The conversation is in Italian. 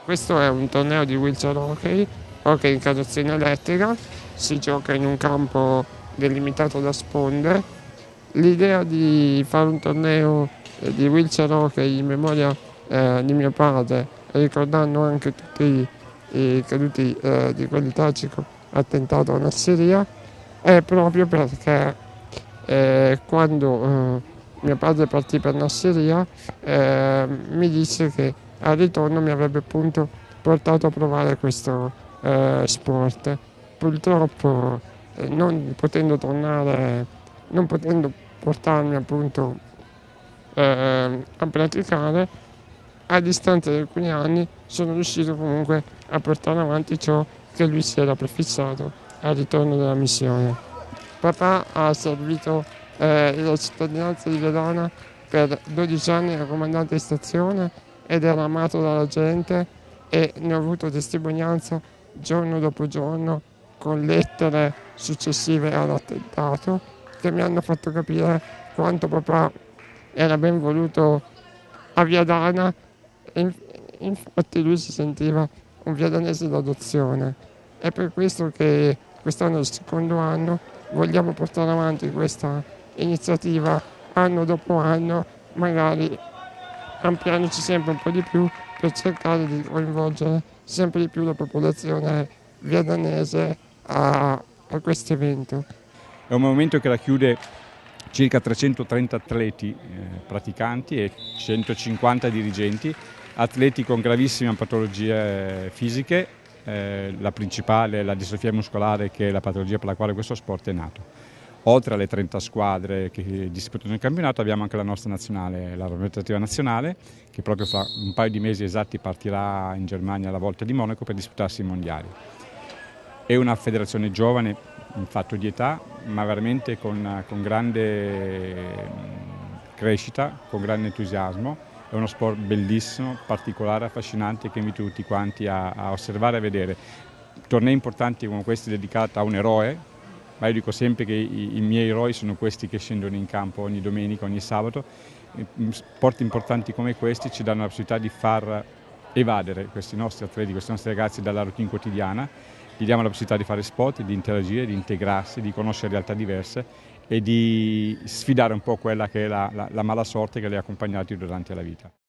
Questo è un torneo di wheelchair hockey in carrozzina elettrica, si gioca in un campo delimitato da sponde. L'idea di fare un torneo di wheelchair hockey in memoria di mio padre, ricordando anche tutti i caduti di quel tragico attentato a Nassiriya, è proprio perché quando mio padre partì per Nassiriya mi disse che al ritorno mi avrebbe appunto portato a provare questo sport. Purtroppo non potendo tornare, non potendo portarmi appunto a praticare, a distanza di alcuni anni sono riuscito comunque a portare avanti ciò che lui si era prefissato al ritorno dalla missione. Papà ha servito la cittadinanza di Verona per 12 anni da comandante di stazione ed era amato dalla gente e ne ho avuto testimonianza giorno dopo giorno con lettere successive all'attentato che mi hanno fatto capire quanto papà era ben voluto a Viadana e infatti lui si sentiva un viadanese d'adozione. È per questo che quest'anno è il secondo anno, vogliamo portare avanti questa iniziativa anno dopo anno, magari ampliandoci sempre un po' di più per cercare di coinvolgere sempre di più la popolazione viadanese a questo evento. È un movimento che racchiude circa 330 atleti praticanti e 150 dirigenti, atleti con gravissime patologie fisiche, la principale è la distrofia muscolare, che è la patologia per la quale questo sport è nato. Oltre alle 30 squadre che disputano il campionato abbiamo anche la nostra nazionale, la rappresentativa nazionale, che proprio fra un paio di mesi esatti partirà in Germania alla Volta di Monaco per disputarsi i mondiali. È una federazione giovane in fatto di età, ma veramente con grande crescita, con grande entusiasmo. È uno sport bellissimo, particolare, affascinante, che invito tutti quanti a osservare e a vedere. Tornei importanti come questi dedicati a un eroe, ma io dico sempre che i miei eroi sono questi che scendono in campo ogni domenica, ogni sabato. Sport importanti come questi ci danno la possibilità di far evadere questi nostri atleti, questi nostri ragazzi dalla routine quotidiana, gli diamo la possibilità di fare sport, di interagire, di integrarsi, di conoscere realtà diverse e di sfidare un po' quella che è la mala sorte che li ha accompagnati durante la vita.